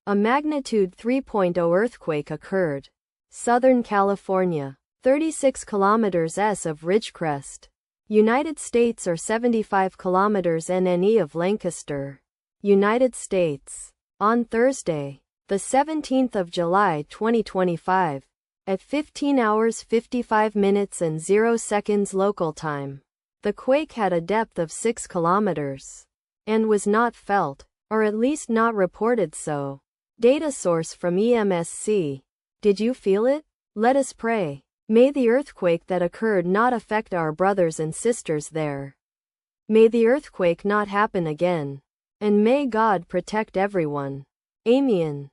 A magnitude 3.0 earthquake occurred. Southern California. 36 kilometers S of Ridgecrest. United States or 75 kilometers NNE of Lancaster. United States. On Thursday, the 17th of July 2025, at 15 hours 55 minutes and 0 seconds local time, the quake had a depth of 6 kilometers and was not felt, or at least not reported so. Data source from EMSC. Did you feel it? Let us pray. May the earthquake that occurred not affect our brothers and sisters there. May the earthquake not happen again. And may God protect everyone. Amen.